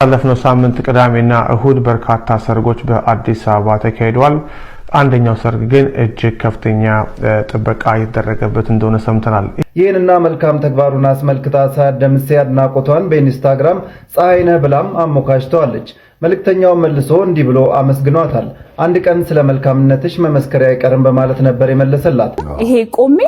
ባለፈው ሳምንት ቅዳሜና እሁድ በርካታ ሰርጎች በአዲስ አበባ ተካሂደዋል። አንደኛው ሰርግ ግን እጅግ ከፍተኛ ጥበቃ የተደረገበት እንደሆነ ሰምተናል። ይህንና መልካም ተግባሩን አስመልክታ ሳደምሴ አድናቆቷን በኢንስታግራም ፀሐይነህ ብላም አሞካሽተዋለች። መልእክተኛው መልሶ እንዲህ ብሎ አመስግኗታል። አንድ ቀን ስለ መልካምነትሽ መመስከሪያ አይቀርም በማለት ነበር የመለሰላት። ይሄ ቆሜ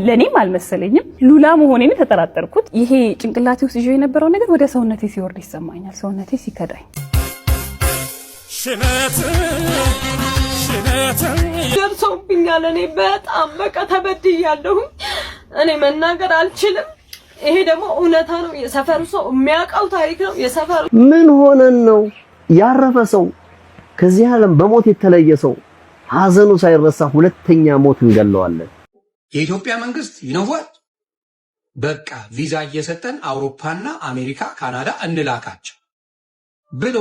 ለኔም አልመሰለኝም ሉላ መሆኔን ተጠራጠርኩት። ይሄ ጭንቅላቴ ውስጥ ይዤ የነበረው ነገር ወደ ሰውነቴ ሲወርድ ይሰማኛል። ሰውነቴ ሲከዳኝ ሽነት ደርሶብኛል። እኔ በጣም በቃ ተበድያለሁ። እኔ መናገር አልችልም። ይሄ ደግሞ እውነታ ነው። የሰፈሩ ሰው የሚያውቀው ታሪክ ነው። የሰፈሩ ምን ሆነን ነው ያረፈ ሰው ከዚህ ዓለም በሞት የተለየ ሰው ሐዘኑ ሳይረሳ ሁለተኛ ሞት እንገለዋለን። የኢትዮጵያ መንግስት ይነዋል። በቃ ቪዛ እየሰጠን አውሮፓና አሜሪካ ካናዳ እንላካቸው ብሎ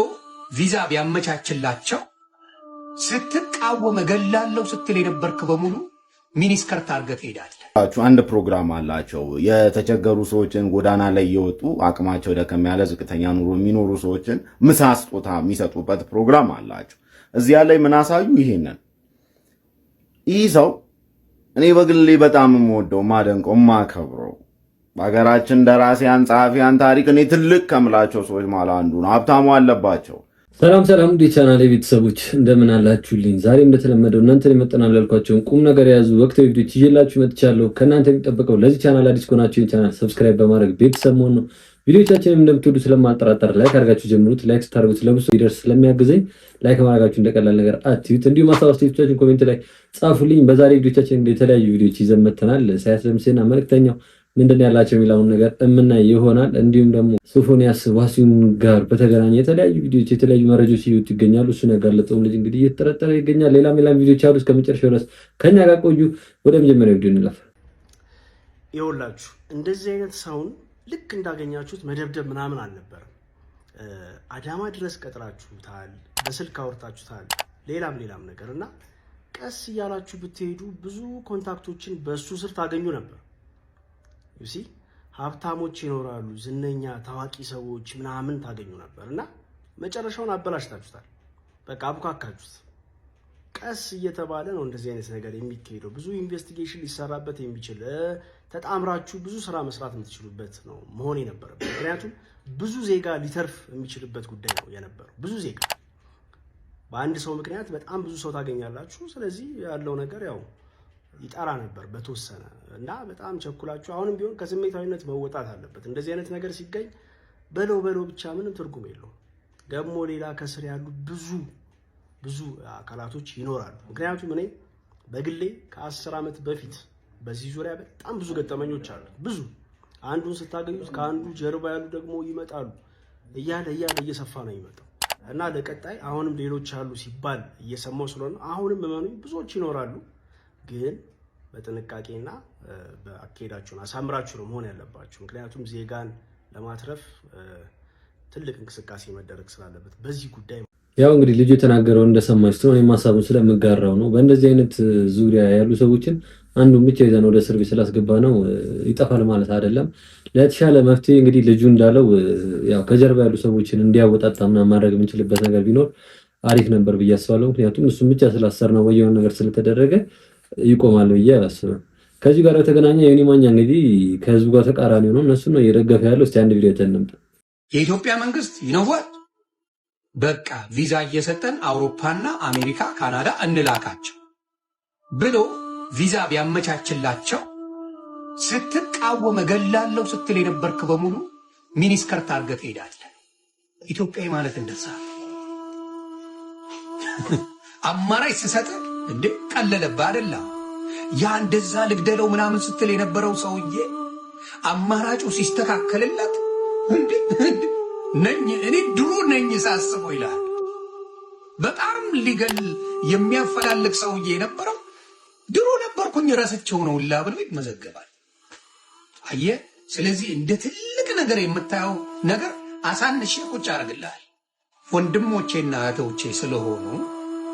ቪዛ ቢያመቻችላቸው ስትቃወም እገላለሁ ስትል የነበርክ በሙሉ ሚኒስከርት አድርገህ ትሄዳለህ። አንድ ፕሮግራም አላቸው። የተቸገሩ ሰዎችን ጎዳና ላይ እየወጡ አቅማቸው ደከም ያለ ዝቅተኛ ኑሮ የሚኖሩ ሰዎችን ምሳ ስጦታ የሚሰጡበት ፕሮግራም አላቸው። እዚያ ላይ ምን አሳዩ? ይሄንን ይህ ሰው እኔ በግሌ በጣም የምወደው ማደንቀው ማከብረው በሀገራችን ደራሲያን ጸሐፊያን ታሪክ እኔ ትልቅ ከምላቸው ሰዎች ማለት አንዱ ነው። ሀብታሙ አለባቸው። ሰላም ውድ የቻናሌ ቤተሰቦች እንደምን አላችሁልኝ? ዛሬ እንደተለመደው እናንተን ይመጥናሉ ያልኳቸውን ቁም ነገር የያዙ ወቅታዊ ቪዲዮዎች ይዤላችሁ መጥቻለሁ። ከእናንተ የሚጠበቀው ለዚህ ቻናል አዲስ ከሆናችሁ ይህን ቻናል ሰብስክራይብ በማድረግ ቤተሰብ መሆን ነው። ቪዲዮቻችንን እንደምትወዱ ስለማልጠራጠር ላይክ አድርጋችሁ ጀምሩት። ላይክ ስታደርጉት ለብዙ ይደርስ ስለሚያግዘኝ ላይክ ማድረጋችሁ እንደቀላል ነገር አትዩት። እንዲሁም አስተያየቶቻችሁን ኮሜንት ላይ ጻፉልኝ። በዛሬ ቪዲዮቻችን የተለያዩ ቪዲዮዎች ይዘን መጥተናል። ኢሳያስ ደምሴና መልእክተኛው ምንድነው ያላቸው የሚለውን ነገር እምናይ ይሆናል። እንዲሁም ደግሞ ሶፎንያስ ዋሲሁን ጋር በተገናኘ የተለያዩ ቪዲዮዎች የተለያዩ መረጃዎች ይወጡ ይገኛሉ። እሱ ነገር ለጠውም ልጅ እንግዲህ እየተጠረጠረ ይገኛል። ሌላም ቪዲዮዎች አሉ። እስከመጨረሻው ድረስ ከኛ ጋር ቆዩ። ወደ መጀመሪያው ቪዲዮ እንለፍ። ይኸውላችሁ እንደዚህ አይነት ሰውን ልክ እንዳገኛችሁት መደብደብ ምናምን አልነበረም። አዳማ ድረስ ቀጥራችሁታል፣ በስልክ አውርታችሁታል፣ ሌላም ነገር እና ቀስ እያላችሁ ብትሄዱ ብዙ ኮንታክቶችን በሱ ስር ታገኙ ነበር። ዩሲ ሀብታሞች ይኖራሉ፣ ዝነኛ ታዋቂ ሰዎች ምናምን ታገኙ ነበር እና መጨረሻውን አበላሽታችሁታል። በቃ አቡካካችሁት። ቀስ እየተባለ ነው እንደዚህ አይነት ነገር የሚካሄደው። ብዙ ኢንቨስቲጌሽን ሊሰራበት የሚችል ተጣምራችሁ ብዙ ስራ መስራት የምትችሉበት ነው መሆን የነበረበት። ምክንያቱም ብዙ ዜጋ ሊተርፍ የሚችልበት ጉዳይ ነው የነበረው። ብዙ ዜጋ በአንድ ሰው ምክንያት በጣም ብዙ ሰው ታገኛላችሁ። ስለዚህ ያለው ነገር ያው ይጣራ ነበር በተወሰነ እና በጣም ቸኩላችሁ አሁንም ቢሆን ከስሜታዊነት መወጣት አለበት። እንደዚህ አይነት ነገር ሲገኝ በለው ብቻ ምንም ትርጉም የለውም። ደግሞ ሌላ ከስር ያሉ ብዙ አካላቶች ይኖራሉ። ምክንያቱም እኔ በግሌ ከ10 ዓመት በፊት በዚህ ዙሪያ በጣም ብዙ ገጠመኞች አሉ። ብዙ አንዱን ስታገኙት ከአንዱ ጀርባ ያሉ ደግሞ ይመጣሉ። እያለ እየሰፋ ነው ይመጣው እና ለቀጣይ አሁንም ሌሎች አሉ ሲባል እየሰማው ስለሆነ አሁንም እመኑኝ ብዙዎች ይኖራሉ። ግን በጥንቃቄና በአካሄዳችሁን አሳምራችሁ ነው መሆን ያለባችሁ። ምክንያቱም ዜጋን ለማትረፍ ትልቅ እንቅስቃሴ መደረግ ስላለበት በዚህ ጉዳይ ያው እንግዲህ ልጁ የተናገረው እንደሰማችሁት ነው። የማሳቡን ስለምጋራው ነው። በእንደዚህ አይነት ዙሪያ ያሉ ሰዎችን አንዱን ብቻ ይዘን ወደ እስር ቤት ስላስገባ ነው ይጠፋል ማለት አይደለም። ለተሻለ መፍትሄ እንግዲህ ልጁ እንዳለው ያው ከጀርባ ያሉ ሰዎችን እንዲያወጣጣና ማድረግ የምንችልበት ነገር ቢኖር አሪፍ ነበር ብዬ አስባለሁ። ምክንያቱም እሱን ብቻ ስላሰር ነው ወየውን ነገር ስለተደረገ ይቆማል ብዬ አላስብም። ከዚህ ጋር የተገናኘ ዮኒ ማኛ እንግዲህ ከህዝቡ ጋር ተቃራኒ ነው። እነሱ ነው እየደገፈ ያለው። እስቲ አንድ ቪዲዮ ተነምጣ። የኢትዮጵያ መንግስት ይነዋል። በቃ ቪዛ እየሰጠን አውሮፓና አሜሪካ ካናዳ እንላካቸው ብሎ ቪዛ ቢያመቻችላቸው ስትቃወም እገላለሁ ስትል የነበርክ በሙሉ ሚኒስከርት አድርገህ ትሄዳለህ። ኢትዮጵያዊ ማለት እንደዛ አማራጭ ሲሰጥ እንዴ ቀለለብህ አይደል? ያ እንደዛ ልግደለው ምናምን ስትል የነበረው ሰውዬ አማራጩ ሲስተካከልለት እኔ ድሮ ነኝ ሳስበው ይላል። በጣም ሊገል የሚያፈላልግ ሰውዬ የነበረው ድሮ ነበርኩኝ ረስቸው ነው ብሎ ይመዘገባል። አየህ፣ ስለዚህ እንደ ትልቅ ነገር የምታየው ነገር አሳንሼ ቁጭ አደርግልሃል። ወንድሞቼና እህቶቼ ስለሆኑ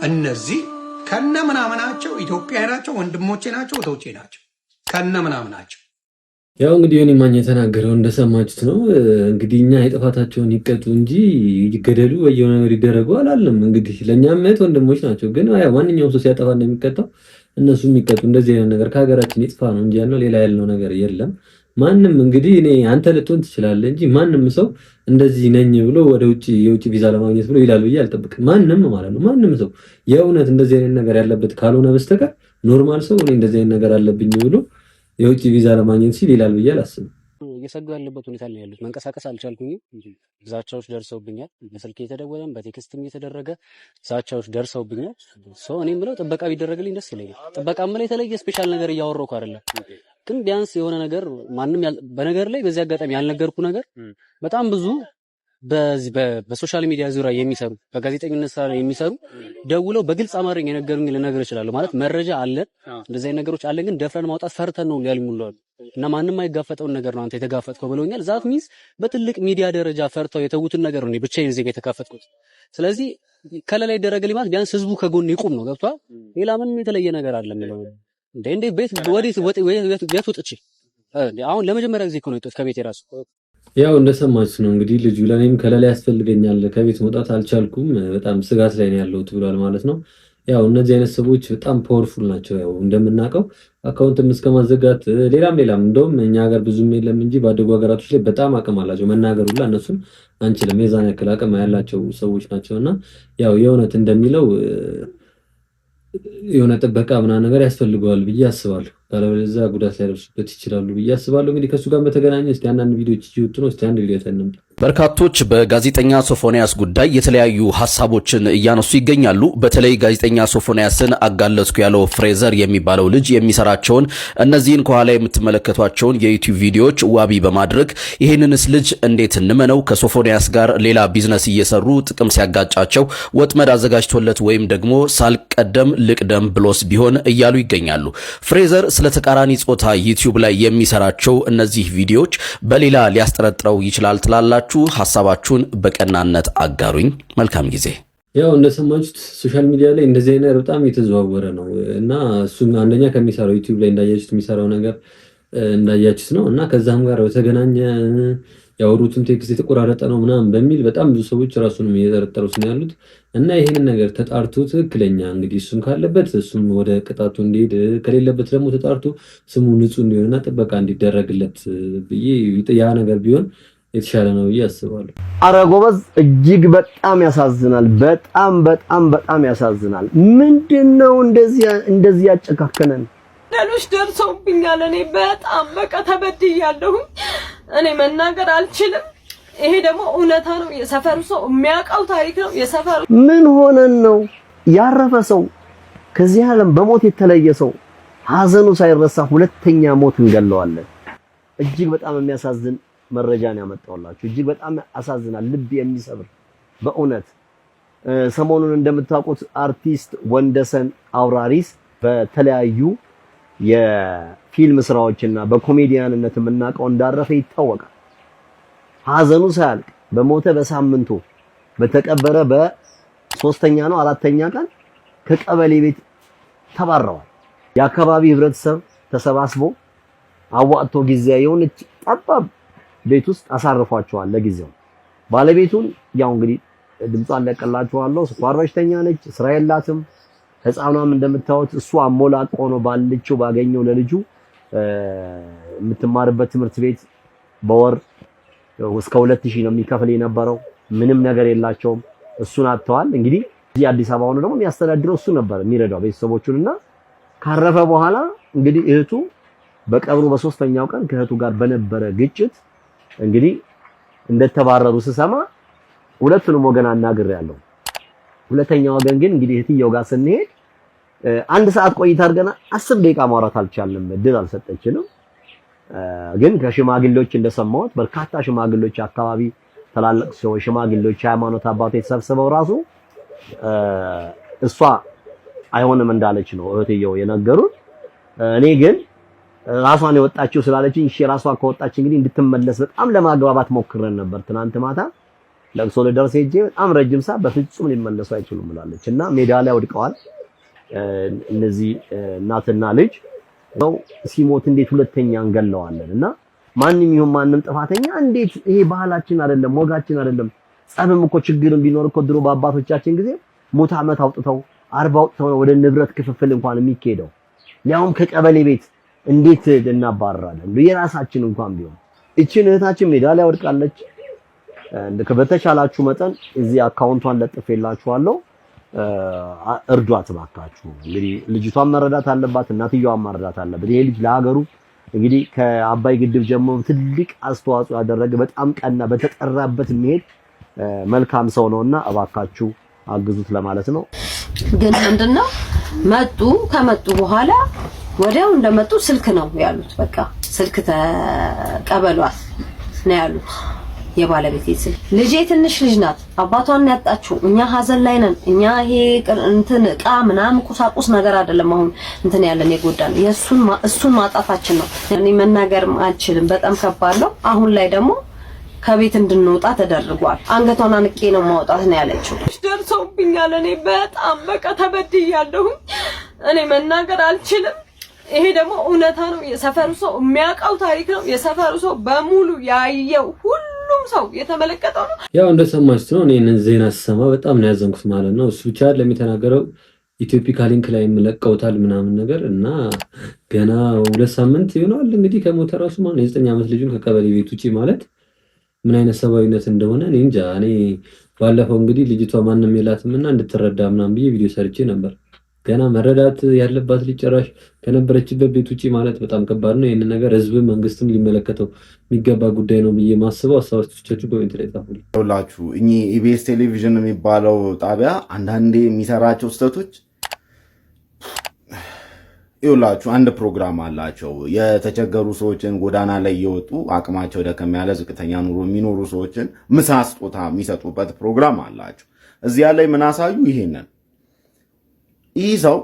እነዚህ ከነምናምናቸው ኢትዮጵያዊ ናቸው፣ ወንድሞቼ ናቸው፣ እህቶቼ ናቸው። ከነምናምናቸው ያው እንግዲህ ዮኒ ማኛ የተናገረው እንደሰማችሁት ነው። እንግዲህ እኛ የጥፋታቸውን ይቀጡ እንጂ ይገደሉ ወየው ነገር ይደረጉ አላለም። እንግዲህ ለኛም እህት ወንድሞች ናቸው። ግን ያው ማንኛውም ሰው ሲያጠፋ እንደሚቀጣው እነሱም ይቀጡ። እንደዚህ አይነት ነገር ከሀገራችን ይጥፋ ነው እንጂ ያለው ሌላ ያለው ነገር የለም። ማንም እንግዲህ እኔ አንተ ልትሆን ትችላለህ እንጂ ማንም ሰው እንደዚህ ነኝ ብሎ ወደ ውጪ የውጪ ቪዛ ለማግኘት ብሎ ይላል ብዬ አልጠብቅም። ማንም ማለት ነው ማንም ሰው የእውነት እንደዚህ አይነት ነገር ያለበት ካልሆነ በስተቀር ኖርማል ሰው እኔ እንደዚህ አይነት ነገር አለብኝ ብሎ የውጪ ቪዛ ለማግኘት ሲል ይላል ብዬ አላስብም። እየሰጉ ያለበት ሁኔታ ላይ ያሉት መንቀሳቀስ አልቻልኩኝም። ዛቻዎች ደርሰውብኛል። በስልክ የተደወለም በቴክስትም የተደረገ ዛቻዎች ደርሰውብኛል። እኔም ብለው ጥበቃ ቢደረግልኝ ደስ ይለኛል። ጥበቃም ላይ የተለየ ስፔሻል ነገር እያወራሁ አይደለም፣ ግን ቢያንስ የሆነ ነገር ማንም በነገር ላይ በዚህ አጋጣሚ ያልነገርኩ ነገር በጣም ብዙ በዚህ በሶሻል ሚዲያ ዙሪያ የሚሰሩ በጋዜጠኝነት ስራ ላይ የሚሰሩ ደውለው በግልጽ አማርኛ የነገሩኝ ልነግር እችላለሁ። ማለት መረጃ አለን፣ እንደዚህ አይነት ነገሮች አለን፣ ግን ደፍረን ማውጣት ፈርተን ነው ያልሙላሉ እና ማንም አይጋፈጠውን ነገር ነው አንተ የተጋፈጥከው ብለውኛል። ዛት ሚንስ በትልቅ ሚዲያ ደረጃ ፈርተው የተዉትን ነገር ነው ብቻዬን እዚህ ጋር የተጋፈጥኩት። ስለዚህ ከለላ ይደረግልኝ ማለት ቢያንስ ህዝቡ ከጎን ይቁም ነው። ገብቷል? ሌላ ምንም የተለየ ነገር አለ የሚለው እንዴ ቤት ወዴት ወጥቼ አሁን ለመጀመሪያ ጊዜ እኮ ነው የወጣሁት ከቤት የራሱ ያው እንደሰማች ነው እንግዲህ ልጁ ለኔም ከለላ ያስፈልገኛል ከቤት መውጣት አልቻልኩም በጣም ስጋት ላይ ነው ያለሁት ብሏል ማለት ነው። ያው እነዚህ አይነት ሰዎች በጣም ፓወርፉል ናቸው። ያው እንደምናውቀው አካውንትም እስከማዘጋት ሌላም እንደውም እኛ ሀገር ብዙም የለም እንጂ ባደጉ ሀገራቶች ላይ በጣም አቅም አላቸው። መናገር ሁላ እነሱን አንችልም የዛን ያክል አቅም ያላቸው ሰዎች ናቸውና ያው የእውነት እንደሚለው የሆነ ጥበቃ ምናምን ነገር ያስፈልገዋል ብዬ አስባለሁ። ካለበለዚያ ጉዳት ሊያደርሱበት ይችላሉ ብዬ አስባለሁ። እንግዲህ ከሱ ጋር በተገናኘ እስቲ አንዳንድ ቪዲዮዎች እየወጡ ነው። እስቲ አንድ ቪዲዮ ተነምጡ። በርካቶች በጋዜጠኛ ሶፎንያስ ጉዳይ የተለያዩ ሐሳቦችን እያነሱ ይገኛሉ። በተለይ ጋዜጠኛ ሶፎንያስን አጋለጥኩ ያለው ፍሬዘር የሚባለው ልጅ የሚሰራቸውን እነዚህን ከኋላ የምትመለከቷቸውን የዩቲዩብ ቪዲዮዎች ዋቢ በማድረግ ይህንንስ ልጅ እንዴት እንመነው? ከሶፎንያስ ጋር ሌላ ቢዝነስ እየሰሩ ጥቅም ሲያጋጫቸው ወጥመድ አዘጋጅቶለት ወይም ደግሞ ሳልቀደም ልቅደም ብሎስ ቢሆን እያሉ ይገኛሉ። ፍሬዘር ስለ ተቃራኒ ጾታ ዩቲዩብ ላይ የሚሰራቸው እነዚህ ቪዲዮዎች በሌላ ሊያስጠረጥረው ይችላል ትላላችሁ? ሐሳባችሁን በቀናነት አጋሩኝ። መልካም ጊዜ። ያው እንደሰማችሁት ሶሻል ሚዲያ ላይ እንደዚህ አይነት በጣም የተዘዋወረ ነው እና እሱም አንደኛ ከሚሰራው ዩቲዩብ ላይ እንዳያችሁት የሚሰራው ነገር እንዳያችሁት ነው እና ከዛም ጋር በተገናኘ ያወሩትም ቴክስት የተቆራረጠ ነው ምናምን በሚል በጣም ብዙ ሰዎች ራሱንም እየተጠረጠሩት ነው ያሉት እና ይሄንን ነገር ተጣርቶ ትክክለኛ እንግዲህ እሱም ካለበት እሱም ወደ ቅጣቱ እንዲሄድ ከሌለበት ደግሞ ተጣርቶ ስሙ ንጹህ እንዲሆንና ጥበቃ እንዲደረግለት ብዬ ያ ነገር ቢሆን የተሻለ ነው ብዬ አስባለሁ። አረ ጎበዝ፣ እጅግ በጣም ያሳዝናል። በጣም ያሳዝናል። ምንድነው እንደዚህ ያጨካከነን? ሌሎች ደርሰውብኛል። እኔ በጣም ተበድያለሁ። እኔ መናገር አልችልም። ይሄ ደግሞ እውነታ ነው። የሰፈሩ ሰው የሚያውቀው ታሪክ ነው። የሰፈሩ ምን ሆነን ነው ያረፈ ሰው ከዚህ ዓለም በሞት የተለየ ሰው ሀዘኑ ሳይረሳ ሁለተኛ ሞት እንገለዋለን። እጅግ በጣም የሚያሳዝን መረጃን ያመጣውላችሁ። እጅግ በጣም ያሳዝናል። ልብ የሚሰብር በእውነት ሰሞኑን እንደምታውቁት አርቲስት ወንደሰን አውራሪስ በተለያዩ የፊልም ስራዎችና በኮሜዲያንነት የምናውቀው እንዳረፈ ይታወቃል። ሀዘኑ ሳያልቅ በሞተ በሳምንቱ በተቀበረ በሶስተኛ ነው አራተኛ ቀን ከቀበሌ ቤት ተባረዋል። የአካባቢ ህብረተሰብ ተሰባስቦ አዋጥቶ ጊዜያዊ የሆነች ጠባብ ቤት ውስጥ አሳርፏቸዋል ለጊዜው። ባለቤቱን ያው እንግዲህ ድምጿን ለቀላችኋለሁ። ስኳር በሽተኛ ነች፣ ስራ የላትም። ህፃኗም እንደምታዩት እሱ አሞላቆ ነው ባልልቸው ባገኘው ለልጁ የምትማርበት ትምህርት ቤት በወር እስከ 2000 ነው የሚከፍል የነበረው። ምንም ነገር የላቸውም። እሱን አጥተዋል። እንግዲህ እዚህ አዲስ አበባ ሆኖ ደግሞ የሚያስተዳድረው እሱ ነበር የሚረዳው ቤተሰቦቹንና ካረፈ በኋላ እንግዲህ እህቱ በቀብሩ በሶስተኛው ቀን ከእህቱ ጋር በነበረ ግጭት እንግዲህ እንደተባረሩ ስሰማ ሁለቱንም ወገን አናግሬያለሁ። ሁለተኛው ወገን ግን እንግዲህ እህትየው ጋር ስንሄድ አንድ ሰዓት ቆይታ አድርገና 10 ደቂቃ ማውራት አልቻልንም። እድል አልሰጠችንም። ግን ከሽማግሌዎች እንደሰማሁት በርካታ ሽማግሌዎች አካባቢ ተላልቅ ሰዎች ሽማግሌዎች ሃይማኖት አባቶች ተሰብስበው ራሱ እሷ አይሆንም እንዳለች ነው እህትየው የነገሩን። እኔ ግን ራሷን የወጣችው ስላለችኝ እሺ ራሷ ከወጣች እንግዲህ እንድትመለስ በጣም ለማግባባት ሞክረን ነበር። ትናንት ማታ ለቅሶ ልደርስ ሄጄ በጣም ረጅም ሰዓት በፍጹም ሊመለሱ አይችሉም ብላለች እና ሜዳ ላይ ወድቀዋል። እነዚህ እናትና ልጅ ነው ሲሞት እንዴት ሁለተኛ እንገለዋለን? እና ማንንም ይሁን ማንንም ጥፋተኛ እንዴት ይሄ ባህላችን አይደለም ወጋችን አይደለም ጸብም እኮ ችግርም ቢኖር እኮ ድሮ በአባቶቻችን ጊዜ ሙት ዓመት አውጥተው 40 አውጥተው ወደ ንብረት ክፍፍል እንኳን የሚኬደው ያውም ከቀበሌ ቤት እንዴት እናባረራለን የራሳችን እንኳን ቢሆን እቺን እህታችን ሜዳ ላይ ወድቃለች በተቻላችሁ መጠን እዚህ አካውንቷን ለጥፌላችኋለሁ እርዷት ባካችሁ እንግዲህ ልጅቷን መረዳት አለባት እናትየዋን መረዳት አለበት ይሄ ልጅ ለሀገሩ እንግዲህ ከአባይ ግድብ ጀምሮ ትልቅ አስተዋጽኦ ያደረገ በጣም ቀና በተጠራበት የሚሄድ መልካም ሰው ነውና እባካችሁ አግዙት ለማለት ነው ግን ምንድነው ከመጡ በኋላ ወዲያው እንደመጡ ስልክ ነው ያሉት በቃ ስልክ ተቀበሏት ነው ያሉት የባለቤቴ ስልክ ልጄ ትንሽ ልጅ ናት አባቷን ያጣችው እኛ ሀዘን ላይ ነን እኛ ይሄ እንትን ዕቃ ምናምን ቁሳቁስ ነገር አይደለም አሁን እንትን ያለን የጎዳን እሱን ማጣታችን ነው እኔ መናገርም አልችልም በጣም ከባድ ነው አሁን ላይ ደግሞ ከቤት እንድንወጣ ተደርጓል አንገቷን አንቄ ነው ማውጣት ነው ያለችው ደርሶብኛል እኔ በጣም በቃ ተበድያለሁ እኔ መናገር አልችልም ይሄ ደግሞ እውነታ ነው የሰፈሩ ሰው የሚያውቀው ታሪክ ነው የሰፈሩ ሰው በሙሉ ያየው ሁሉም ሰው የተመለከተው ነው ያው እንደሰማችሁት ነው እኔን ዜና ስሰማ በጣም ነው ያዘንኩት ማለት ነው እሱ ብቻ ለሚተናገረው ኢትዮፒካ ሊንክ ላይ መለቀውታል ምናምን ነገር እና ገና 2 ሳምንት ይሆናል እንግዲህ ከሞተ ራሱ ማለት የ9 ዓመት ልጁን ከቀበሌ ቤት ውጪ ማለት ምን አይነት ሰባዊነት እንደሆነ እኔ እንጃ እኔ ባለፈው እንግዲህ ልጅቷ ማንንም የላትምና እንድትረዳ ምናምን ብዬ ቪዲዮ ሰርቼ ነበር ገና መረዳት ያለባት ሊጨራሽ ከነበረችበት ቤት ውጪ ማለት በጣም ከባድ ነው ይሄን ነገር ህዝብ መንግስትም ሊመለከተው የሚገባ ጉዳይ ነው ብዬ ማስበው አስተዋጽኦቻችሁ ኮሜንት ላይ ጻፉልኝ ሁላችሁ እኚ ኢቢኤስ ቴሌቪዥን የሚባለው ጣቢያ አንዳንዴ የሚሰራቸው ስህተቶች ይውላችሁ አንድ ፕሮግራም አላቸው የተቸገሩ ሰዎችን ጎዳና ላይ እየወጡ አቅማቸው ደከም ያለ ዝቅተኛ ኑሮ የሚኖሩ ሰዎችን ምሳ ስጦታ የሚሰጡበት ፕሮግራም አላቸው እዚያ ላይ ምን አሳዩ ይሄንን ይህ ሰው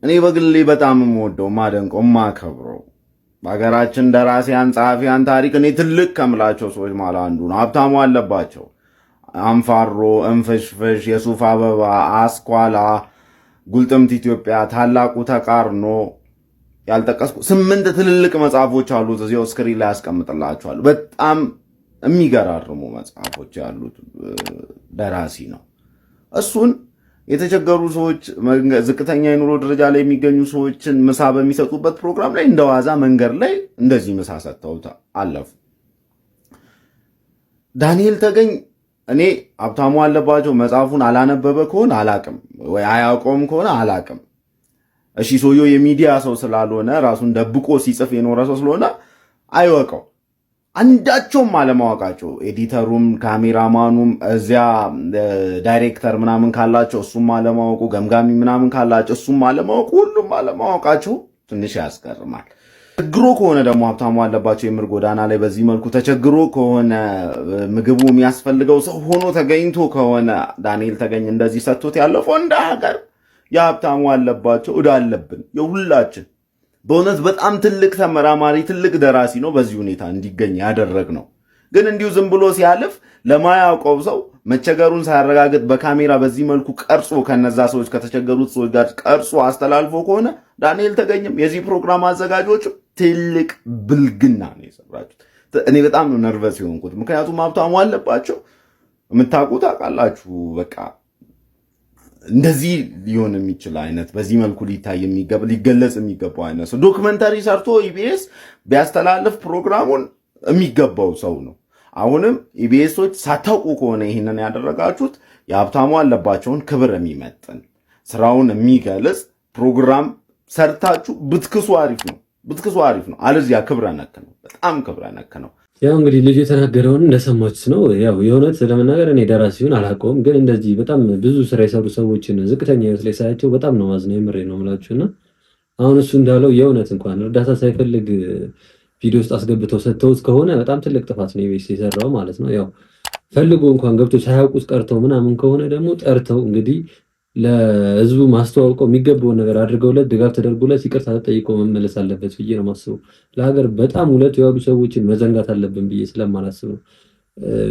እኔ በግሌ በጣም የምወደው ማደንቀው ማከብረው በሀገራችን ደራሲያን ጸሐፊያን ታሪክ እኔ ትልቅ ከምላቸው ሰዎች ማለት አንዱ ነው ሀብታሙ አለባቸው አንፋሮ እንፍሽፍሽ የሱፍ አበባ አስኳላ ጉልጥምት ኢትዮጵያ ታላቁ ተቃርኖ ያልጠቀስኩ 8 ትልልቅ መጽሐፎች አሉት እዚያው ስክሪን ላይ አስቀምጥላችኋለሁ በጣም የሚገራርሙ መጽሐፎች ያሉት ደራሲ ነው እሱን የተቸገሩ ሰዎች ዝቅተኛ የኑሮ ደረጃ ላይ የሚገኙ ሰዎችን ምሳ በሚሰጡበት ፕሮግራም ላይ እንደዋዛ መንገድ ላይ እንደዚህ ምሳ ሰጥተው አለፉ ዳንኤል ተገኝ እኔ ሀብታሙ አለባቸው መጽሐፉን አላነበበ ከሆነ አላቅም ወይ አያውቀውም ከሆነ አላቅም እሺ ሰውየው የሚዲያ ሰው ስላልሆነ ራሱን ደብቆ ሲጽፍ የኖረ ሰው ስለሆነ አይወቀው አንዳቸውም አለማወቃቸው ኤዲተሩም ካሜራማኑም እዚያ ዳይሬክተር ምናምን ካላቸው እሱም አለማወቁ ገምጋሚ ምናምን ካላቸው እሱም አለማወቁ ሁሉም አለማወቃቸው ትንሽ ያስገርማል ተቸግሮ ከሆነ ደግሞ ሀብታሙ አለባቸው የምር ጎዳና ላይ በዚህ መልኩ ተቸግሮ ከሆነ ምግቡ የሚያስፈልገው ሰው ሆኖ ተገኝቶ ከሆነ ዳንኤል ተገኝ እንደዚህ ሰጥቶት ያለፈው እንደ ሀገር የሀብታሙ አለባቸው ዕዳ አለብን የሁላችን በእውነት በጣም ትልቅ ተመራማሪ ትልቅ ደራሲ ነው በዚህ ሁኔታ እንዲገኝ ያደረግነው ግን እንዲሁ ዝም ብሎ ሲያልፍ ለማያውቀው ሰው መቸገሩን ሳያረጋግጥ በካሜራ በዚህ መልኩ ቀርጾ ከነዛ ሰዎች ከተቸገሩት ሰዎች ጋር ቀርጾ አስተላልፎ ከሆነ ዳንኤል ተገኝም የዚህ ፕሮግራም አዘጋጆች ትልቅ ብልግና ነው የሰራችሁት እኔ በጣም ነው ነርቨስ የሆንኩት ምክንያቱም ሀብታሙ አለባቸው የምታውቁት አቃላችሁ በቃ እንደዚህ ሊሆን የሚችል አይነት በዚህ መልኩ ሊታይ ሊገለጽ የሚገባው አይነት ሰው ዶክመንታሪ ሰርቶ ኢቢኤስ ቢያስተላልፍ ፕሮግራሙን የሚገባው ሰው ነው አሁንም ኢቢኤሶች ሳታውቁ ከሆነ ይሄንን ያደረጋችሁት የሀብታሙ አለባቸውን ክብር የሚመጥን ስራውን የሚገልጽ ፕሮግራም ሰርታችሁ ብትክሱ አሪፍ ነው አለዚያ ክብረ ነክ ነው በጣም ክብረ ነክ ነው ያው እንግዲህ ልጅ የተናገረውን እንደሰማችሁት ነው ያው የእውነት ለመናገር እኔ ደራሲውን አላውቀውም ግን እንደዚህ በጣም ብዙ ስራ የሰሩ ሰዎችን ዝቅተኛ ህይወት ላይ ሳያቸው በጣም ነው ማዝነው የምሬ ነው የምላችሁና አሁን እሱ እንዳለው የእውነት እንኳን እርዳታ ሳይፈልግ ቪዲዮ ውስጥ አስገብተው ሰጥተውት ከሆነ በጣም ትልቅ ጥፋት ነው ኢቢኤስ የሰራው ማለት ነው ያው ፈልጎ እንኳን ገብቶ ሳያውቁት ቀርተው ምናምን ከሆነ ደግሞ ጠርተው እንግዲህ ለህዝቡ ማስተዋወቀው የሚገባውን ነገር አድርገውለት ድጋፍ ተደርጎለት ይቅርታ ተጠይቆ መመለስ አለበት ብዬ ነው ማስበው ለሀገር በጣም ውለቱ ያሉ ሰዎችን መዘንጋት አለብን ብዬ ስለማላስብ ነው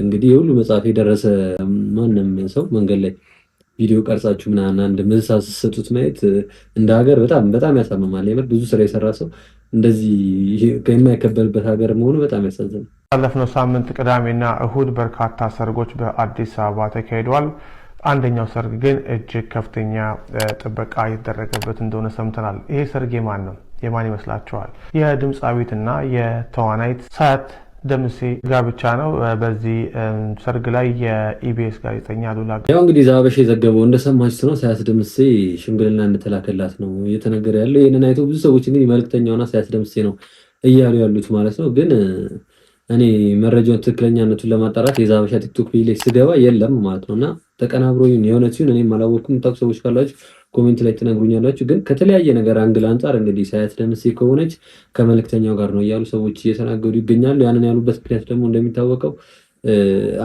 እንግዲህ የሁሉ መጽሐፍ የደረሰ ማንም ሰው መንገድ ላይ ቪዲዮ ቀርጻችሁ ምናምን አንድ ምሳ ስትሰጡት ማየት እንደ ሀገር በጣም ያሳምማል የምር ብዙ ስራ የሰራ ሰው እንደዚህ የማይከበርበት ሀገር መሆኑ በጣም ያሳዝናል። ባለፈው ሳምንት ቅዳሜና እሁድ በርካታ ሰርጎች በአዲስ አበባ ተካሂደዋል። አንደኛው ሰርግ ግን እጅግ ከፍተኛ ጥበቃ የተደረገበት እንደሆነ ሰምተናል። ይሄ ሰርግ የማን ነው? የማን ይመስላችኋል? የድምፃዊትና የተዋናይት ሳያት ደምሴ ጋብቻ ነው። በዚህ ሰርግ ላይ የኢቢኤስ ጋዜጠኛ ሉላ ያው እንግዲህ ዛበሽ የዘገበው እንደሰማችሁት ነው። ሳያት ደምሴ ሽምግልና እንደተላከላት ነው እየተነገረ ያለው። ይሄንን አይተው ብዙ ሰዎች እንግዲህ መልእክተኛውና ሳያት ደምሴ ነው እያሉ ያሉት ማለት ነው። ግን እኔ መረጃውን ትክክለኛነቱን ለማጣራት የዛበሻ ቲክቶክ ፔጅ ላይ ስገባ የለም ማለት ነውና ተቀናብሮ የሆነ ሲሆን እኔም አላወቅኩም። ታውቁ ሰዎች ካላችሁ ኮሜንት ላይ ትነግሩኛላችሁ። ግን ከተለያየ ነገር አንግል አንጻር እንግዲህ ሳያት ደምሴ ከሆነች ከመልእክተኛው ጋር ነው እያሉ ሰዎች እየተናገሩ ይገኛሉ። ያንን ያሉበት ምክንያት ደግሞ እንደሚታወቀው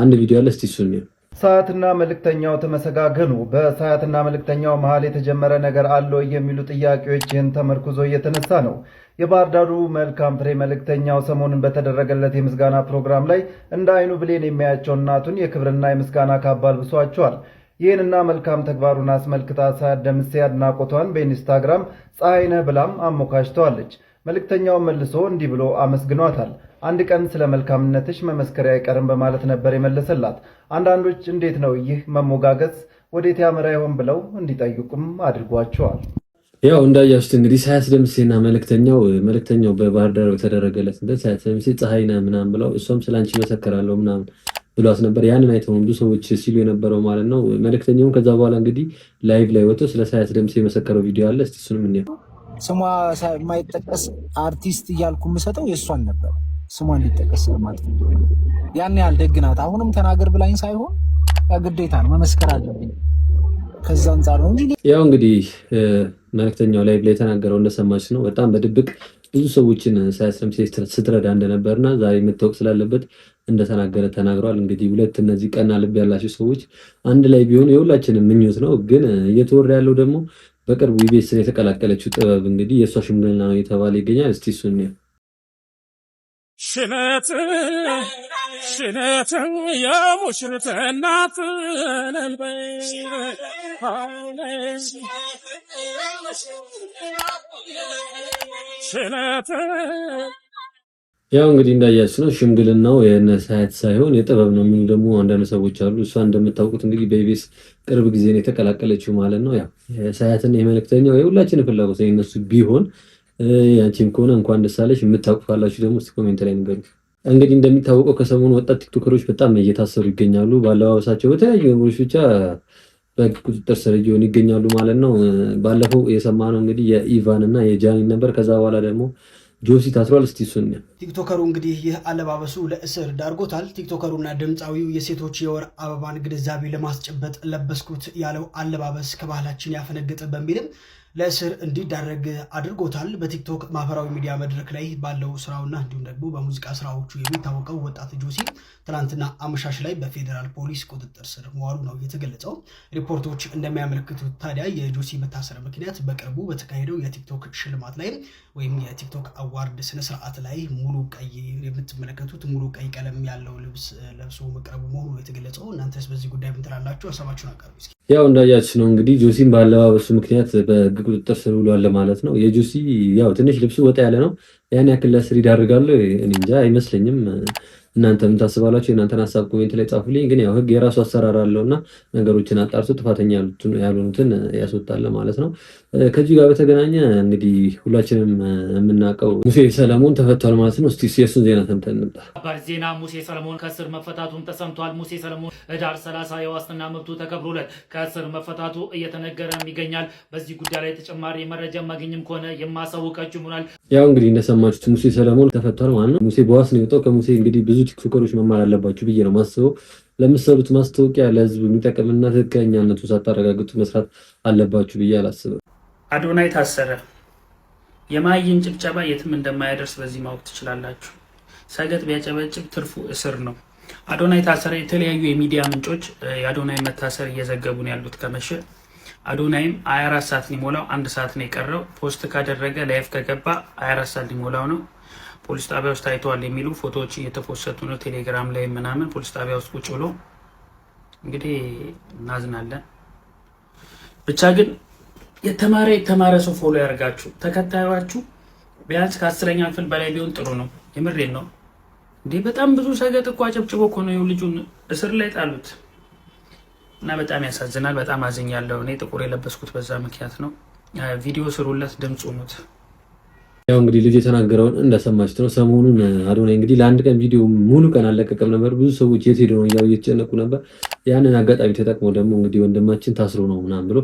አንድ ቪዲዮ አለ። እስቲ እሱን ነው። ሳያትና መልእክተኛው ተመሰጋገኑ። በሳያትና መልእክተኛው መሃል የተጀመረ ነገር አለ የሚሉ ጥያቄዎችን ተመርኩዞ እየተነሳ ነው። የባህር ዳሩ መልካም ፍሬ መልእክተኛው ሰሞኑን በተደረገለት የምስጋና ፕሮግራም ላይ እንደ አይኑ ብሌን የሚያያቸው እናቱን የክብርና የምስጋና ካባ አልብሷቸዋል። ይህንና መልካም ተግባሩን አስመልክታ ሳያት ደምሴ አድናቆቷን በኢንስታግራም ፀሐይነህ ብላም አሞካሽተዋለች። መልእክተኛው መልሶ እንዲህ ብሎ አመስግኗታል። አንድ ቀን ስለ መልካምነትሽ መመስከሪያ አይቀርም በማለት ነበር የመለሰላት። አንዳንዶች እንዴት ነው ይህ መሞጋገስ ወዴት ያመራ ይሆን ብለው እንዲጠይቁም አድርጓቸዋል። ያው እንዳያችሁት እንግዲህ ሳያት ደምሴና መልእክተኛው በባህር ዳር በተደረገለት እንደ ሳያት ደምሴ ፀሐይነህ ምናምን ብለው እሷም ስላንቺ መሰከራለሁ ምናምን ብሏት ነበር። ያንን አይተው ብዙ ሰዎች ሲሉ የነበረው ማለት ነው። መልእክተኛውም ከዛ በኋላ እንግዲህ ላይቭ ላይ ወጥቶ ስለ ሳያት ደምሴ የመሰከረው ቪዲዮ አለ። እስቲ እሱንም እንየው። ስሟ የማይጠቀስ አርቲስት እያልኩ የምሰጠው የእሷን ነበር። ስሟ እንዲጠቀስ ማለት ነው። ያን ያህል ደግ ናት። አሁንም ተናገር ብላኝ ሳይሆን ግዴታ ነው መመስከር አለብኝ። ከዛ አንጻር ነው እንጂ ያው እንግዲህ መልእክተኛው ላይቭ ላይ የተናገረው እንደሰማች ነው። በጣም በድብቅ ብዙ ሰዎችን ሳያት ደምሴ ስትረዳ እንደነበርና ዛሬ መታወቅ ስላለበት እንደተናገረ ተናግሯል። እንግዲህ ሁለት እነዚህ ቀና ልብ ያላቸው ሰዎች አንድ ላይ ቢሆኑ የሁላችንም ምኞት ነው። ግን እየተወራ ያለው ደግሞ በቅርቡ ኢቢኤስን የተቀላቀለችው ጥበብ እንግዲህ የእሷ ሽምግልና ነው የተባለ ይገኛል። እስቲ እሱን ነው። ሽነት የሙሽሪት እናት ያው እንግዲህ እንዳያችሁ ነው ሽምግልናው የነ ሳያት ሳይሆን የጥበብ ነው የሚሉ ደግሞ አንዳንድ ሰዎች አሉ። እሷ እንደምታውቁት እንግዲህ በኢቢኤስ ቅርብ ጊዜ ነው የተቀላቀለችው ማለት ነው። ያው የሳያትና የመልእክተኛው የሁላችንም ፍላጎት ነው የነሱ ቢሆን ያንቺም ከሆነ እንኳን ደስ አለሽ። የምታውቁ ካላችሁ ደግሞ እስቲ ኮሜንት ላይ ንገሩ። እንግዲህ እንደሚታወቀው ከሰሞኑ ወጣት ቲክቶከሮች በጣም እየታሰሩ ይገኛሉ። ባለባበሳቸው በተለያዩ ነገሮች ብቻ በቁጥጥር ስር እየሆኑ ይገኛሉ ማለት ነው። ባለፈው የሰማነው እንግዲህ የኢቫን እና የጃኒ ነበር። ከዛ በኋላ ደግሞ ጆሲ ታስሯል። እስቲ እሱን ነው። ቲክቶከሩ እንግዲህ ይህ አለባበሱ ለእስር ዳርጎታል። ቲክቶከሩና ድምፃዊው የሴቶች የወር አበባን ግንዛቤ ለማስጨበጥ ለበስኩት ያለው አለባበስ ከባህላችን ያፈነገጠ በሚልም ለእስር እንዲዳረግ አድርጎታል። በቲክቶክ ማህበራዊ ሚዲያ መድረክ ላይ ባለው ስራውና እንዲሁም ደግሞ በሙዚቃ ስራዎቹ የሚታወቀው ወጣት ጆሲ ትናንትና አመሻሽ ላይ በፌዴራል ፖሊስ ቁጥጥር ስር መዋሉ ነው የተገለጸው። ሪፖርቶች እንደሚያመለክቱት ታዲያ የጆሲ መታሰር ምክንያት በቅርቡ በተካሄደው የቲክቶክ ሽልማት ላይ ወይም የቲክቶክ አዋርድ ስነስርዓት ላይ ሙሉ ቀይ የምትመለከቱት ሙሉ ቀይ ቀለም ያለው ልብስ ለብሶ መቅረቡ መሆኑ የተገለጸው። እናንተስ በዚህ ጉዳይ ምን ትላላችሁ? ሀሳባችሁን አቀርቡ እስኪ። ያው እንዳያችሁ ነው እንግዲህ ጆሲን ባለባበሱ ምክንያት በቁጥጥር ስር ውሏል ማለት ነው። የጆሲ ያው ትንሽ ልብሱ ወጣ ያለ ነው። ያን ያክል ለእስር ይዳርጋሉ እኔ እንጃ አይመስለኝም። እናንተ ምን ታስባላችሁ? የእናንተን ሀሳብ ኮሜንት ላይ ጻፉልኝ። ግን ያው ህግ የራሱ አሰራር አለውና ነገሮችን አጣርቶ ጥፋተኛ ያሉትን ያስወጣል ማለት ነው። ከዚህ ጋር በተገናኘ እንግዲህ ሁላችንም የምናውቀው ሙሴ ሰለሞን ተፈቷል ማለት ነው። እስቲ የሱን ዜና ሰምተን እንምጣ። አባር ዜና ሙሴ ሰለሞን ከእስር መፈታቱን ተሰምቷል። ሙሴ ሰለሞን ህዳር 30 የዋስትና መብቱ ተከብሮለት ከእስር መፈታቱ እየተነገረም ይገኛል። በዚህ ጉዳይ ላይ ተጨማሪ መረጃ ማግኘም ከሆነ የማሳውቃችሁ ይሆናል። ያው እንግዲህ እንደሰማችሁት ሙሴ ሰለሞን ተፈቷል ማለት ነው። ሙሴ በዋስ ነው የወጣው። ከሙሴ እንግዲህ ብዙ ቲክቶከሮች መማር አለባችሁ ብዬ ነው ማስበው። ለምትሰሩት ማስታወቂያ ለህዝብ የሚጠቅምና ትክክለኛነቱ ሳታረጋግጡ መስራት አለባችሁ ብዬ አላስብም። አዶናይ ታሰረ። የማይን ጭብጨባ የትም እንደማያደርስ በዚህ ማወቅ ትችላላችሁ። ሰገጥ ቢያጨበጭብ ትርፉ እስር ነው። አዶናይ ታሰረ። የተለያዩ የሚዲያ ምንጮች የአዶናይ መታሰር እየዘገቡ ነው ያሉት ከመሸ። አዶናይም 24 ሰዓት ሊሞላው 1 ሰዓት ነው የቀረው። ፖስት ካደረገ ላይፍ ከገባ 24 ሰዓት ሊሞላው ነው። ፖሊስ ጣቢያ ውስጥ ታይተዋል የሚሉ ፎቶዎች እየተፖሰቱ ነው ቴሌግራም ላይ ምናምን። ፖሊስ ጣቢያ ውስጥ ቁጭ ብሎ እንግዲህ እናዝናለን። ብቻ ግን የተማረ ሰው ፎሎ ያርጋችሁ። ተከታዮቻችሁ ቢያንስ ከ10ኛ ክፍል በላይ ቢሆን ጥሩ ነው። የምሬን ነው እንዴ። በጣም ብዙ ሰገጥ እኮ አጨብጭቦ እኮ ነው ልጁን እስር ላይ ጣሉት እና በጣም ያሳዝናል። በጣም አዝኛለሁ። እኔ ጥቁር የለበስኩት በዛ ምክንያት ነው። ቪዲዮ ስሩለት፣ ድምጽ ሆኑት። ያው እንግዲህ ልጅ የተናገረውን እንደሰማችሁት ነው። ሰሞኑን አዶናይ እንግዲህ ለአንድ ቀን ቪዲዮ ሙሉ ቀን አለቀቀም ነበር። ብዙ ሰዎች የት ሄደው ነው እያሉ እየተጨነቁ ነበር። ያንን አጋጣሚ ተጠቅሞ ደግሞ እንግዲህ ወንድማችን ታስሮ ነው ምናምን ብሎ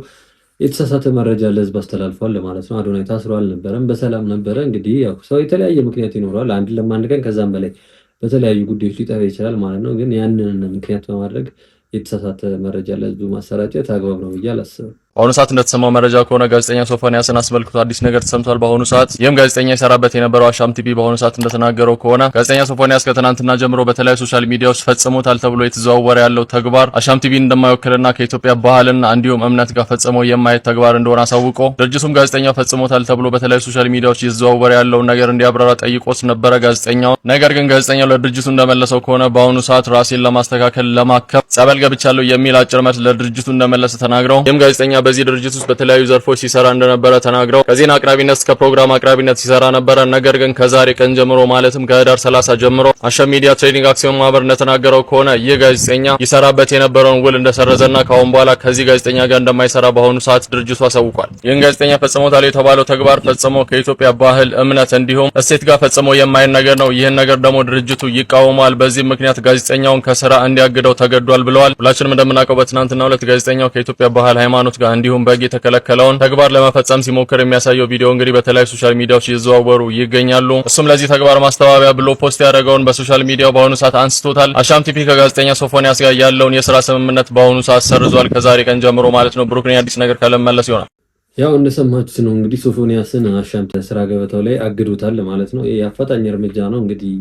የተሳሳተ መረጃ ለህዝብ አስተላልፏል ለማለት ነው። አዶናይ ታስሮ አልነበረም፣ በሰላም ነበረ። እንግዲህ ያው ሰው የተለያየ ምክንያት ይኖረዋል። አንድ ቀን ከዛም በላይ በተለያዩ ጉዳዮች ሊጠፋ ይችላል ማለት ነው። ግን ያንን ምክንያት በማድረግ የተሳሳተ መረጃ ለህዝቡ ማሰራጨት አግባብ ነው ብዬ አላስብም። በአሁኑ ሰዓት እንደተሰማው መረጃ ከሆነ ጋዜጠኛ ሶፎንያስን አስመልክቶ አዲስ ነገር ተሰምቷል። በአሁኑ ሰዓት ይህም ጋዜጠኛ የሰራበት የነበረው አሻም ቲቪ በአሁኑ ሰዓት እንደተናገረው ከሆነ ጋዜጠኛ ሶፎንያስ ከትናንትና ጀምሮ በተለያዩ ሶሻል ሚዲያዎች ፈጽሞታል ተብሎ የተዘዋወረ ያለው ተግባር አሻም ቲቪን እንደማይወክልና ከኢትዮጵያ ባህልና እንዲሁም እምነት ጋር ፈጽሞ የማይሄድ ተግባር እንደሆነ አሳውቆ ድርጅቱም ጋዜጠኛው ፈጽሞታል ተብሎ በተለያዩ ሶሻል ሚዲያዎች እየተዘዋወረ ያለውን ነገር እንዲያብራራ ጠይቆት ነበረ ጋዜጠኛው። ነገር ግን ጋዜጠኛው ለድርጅቱ እንደመለሰው ከሆነ በአሁኑ ሰዓት ራሴን ለማስተካከል ለማከም ጸበል ገብቻለሁ የሚል አጭር መልስ ለድርጅቱ እንደመለሰ ተናግረው ይህም ጋዜጠኛ በዚህ ድርጅት ውስጥ በተለያዩ ዘርፎች ሲሰራ እንደነበረ ተናግረው ከዜና አቅራቢነት እስከ ፕሮግራም አቅራቢነት ሲሰራ ነበረ። ነገር ግን ከዛሬ ቀን ጀምሮ ማለትም ከህዳር 30 ጀምሮ አሻም ሚዲያ ትሬዲንግ አክሲዮን ማህበር እንደተናገረው ከሆነ ይህ ጋዜጠኛ ይሰራበት የነበረውን ውል እንደሰረዘና ከአሁን በኋላ ከዚህ ጋዜጠኛ ጋር እንደማይሰራ በአሁኑ ሰዓት ድርጅቱ አሳውቋል። ይህን ጋዜጠኛ ፈጽሞታል የተባለው ተግባር ፈጽሞ ከኢትዮጵያ ባህል፣ እምነት እንዲሁም እሴት ጋር ፈጽሞ የማይሄድ ነገር ነው። ይህን ነገር ደግሞ ድርጅቱ ይቃወማል። በዚህ ምክንያት ጋዜጠኛውን ከስራ እንዲያግደው ተገዷል ብለዋል። ሁላችንም እንደምናውቀው በትናንትናው ዕለት ጋዜጠኛው ከኢትዮጵያ ባህል፣ ሃይማኖት ጋር እንዲሁም በግ የተከለከለውን ተግባር ለመፈጸም ሲሞክር የሚያሳየው ቪዲዮ እንግዲህ በተለያዩ ሶሻል ሚዲያዎች እየተዘዋወሩ ይገኛሉ። እሱም ለዚህ ተግባር ማስተባበያ ብሎ ፖስት ያደረገውን በሶሻል ሚዲያው በአሁኑ ሰዓት አንስቶታል። አሻም ቲቪ ከጋዜጠኛ ሶፎንያስ ጋር ያለውን የስራ ስምምነት በአሁኑ ሰዓት ሰርዟል፣ ከዛሬ ቀን ጀምሮ ማለት ነው። ብሩክን አዲስ ነገር ካለመለስ ይሆናል። ያው እንደሰማችሁት ነው እንግዲህ ሶፎንያስን አሻም ስራ ገበታው ላይ አግዶታል ማለት ነው። ይሄ አፋጣኝ እርምጃ ነው እንግዲህ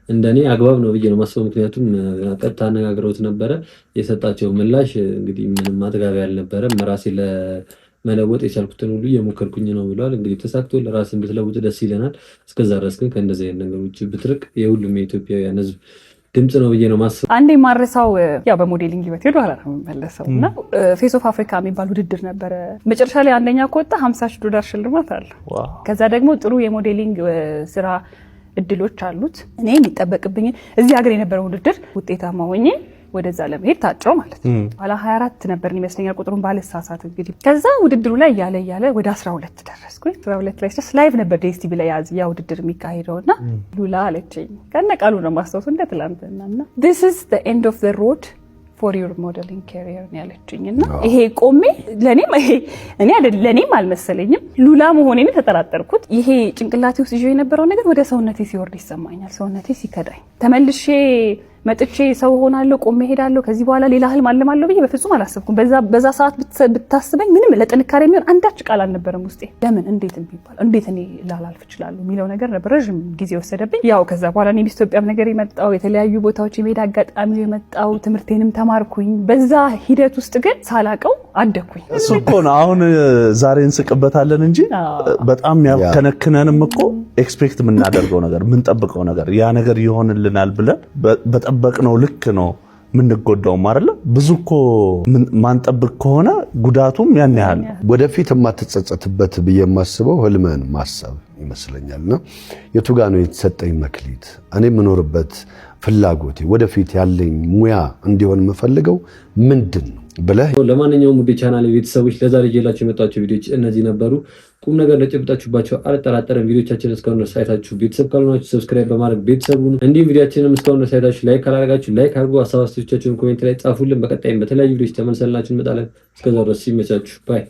እንደኔ አግባብ ነው ብዬ ነው ማስበው። ምክንያቱም ቀጥታ አነጋግረውት ነበረ። የሰጣቸው ምላሽ እንግዲህ ምንም አጥጋቢ አልነበረም። ራሴ ለመለወጥ የቻልኩትን ሁሉ እየሞከርኩኝ ነው ብለዋል። እንግዲህ ተሳክቶ ለራስን ብትለውጥ ደስ ይለናል። እስከዛ ድረስ ግን ከእንደዚህ አይነት ነገሮች ብትርቅ የሁሉም የኢትዮጵያውያን ሕዝብ ድምጽ ነው ብዬ ነው ማስበው። አንዴ ማረሳው ያው በሞዴሊንግ ህይወት ወደ ኋላ ነው የምመለሰው እና ፌስ ኦፍ አፍሪካ የሚባል ውድድር ነበረ። መጨረሻ ላይ አንደኛ ከወጣ $50,000 ሽልማት አለ። ከዛ ደግሞ ጥሩ የሞዴሊንግ ስራ እድሎች አሉት። እኔ የሚጠበቅብኝ እዚህ ሀገር የነበረው ውድድር ውጤታማ ሆኜ ወደዛ ለመሄድ ታጨው ማለት ነው። ኋላ 24 ነበር ይመስለኛል ቁጥሩን ባለሳሳት እንግዲህ። ከዛ ውድድሩ ላይ ያለ ወደ 12 ደረስኩኝ። 12 ላይ ላይቭ ነበር ዲኤስቲቪ ላይ ያ ውድድር የሚካሄደውና ሉላ አለችኝ ከነቃሉ ነው ማስተዋወሱ እንደ ትላንትናና this is the end of the road for your modeling career ነው ያለችኝና ይሄ ቆሜ ለኔም አልመሰለኝም ሉላ መሆኔን ተጠራጠርኩት። ይሄ ጭንቅላቴ ውስጥ ይዤ የነበረው ነገር ወደ ሰውነቴ ሲወርድ ይሰማኛል። ሰውነቴ ሲከዳኝ ተመልሼ መጥቼ ሰው ሆናለሁ፣ ቆሜ ሄዳለሁ፣ ከዚህ በኋላ ሌላ ህልም አለማለሁ ብዬ በፍጹም አላሰብኩም። በዛ ሰዓት ብታስበኝ ምንም ለጥንካሬ የሚሆን አንዳች ቃል አልነበረም ውስጤ። ለምን እንዴት እኔ ላላልፍ እችላለሁ የሚለው ነገር ነበር ረጅም ጊዜ ወሰደብኝ። ያው ከዛ በኋላ እኔ ኢትዮጵያም ነገር የመጣው የተለያዩ ቦታዎች የመሄድ አጋጣሚው የመጣው ትምህርቴንም ተማርኩኝ። በዛ ሂደት ውስጥ ግን ሳላቀው አደኩኝ። እሱ እኮ ነው አሁን ዛሬ እንስቅበታለን እንጂ በጣም ያከነክነንም እኮ ኤክስፔክት የምናደርገው ነገር የምንጠብቀው ነገር ያ ነገር ይሆንልናል ብለን በጠበቅነው ልክ ነው የምንጎዳውም አይደለ? ብዙ እኮ ማንጠብቅ ከሆነ ጉዳቱም ያን ያህል ወደፊት የማትጸጸትበት ብዬ የማስበው ህልምህን ማሰብ ይመስለኛልና የቱ ጋር ነው የተሰጠኝ መክሊት፣ እኔ የምኖርበት ፍላጎቴ፣ ወደፊት ያለኝ ሙያ እንዲሆን የምፈልገው ምንድን ነው ብለህ። ለማንኛውም ውድ ቻናል ቤተሰቦች ለዛሬ ይዤላችሁ የመጣችሁ ቪዲዮዎች እነዚህ ነበሩ። ቁም ነገር ለጨብጣችሁባቸው አልጠራጠረም። ቪዲዮቻችንን እስካሁን ድረስ አይታችሁ ቤተሰብ ካልሆናችሁ ሰብስክራይብ በማድረግ ቤተሰቡን እንዲሁም ቪዲዮቻችንን እስካሁን ድረስ አይታችሁ ላይክ ካላደረጋችሁ ላይክ አድርጉ። ሀሳብ አስተያየቶቻችሁን ኮሜንት ላይ ጻፉልን። በቀጣይም በተለያዩ ቪዲዮዎች ተመልሰንላችሁ እንመጣለን። እስከዛው ድረስ ይመቻችሁ። ባይ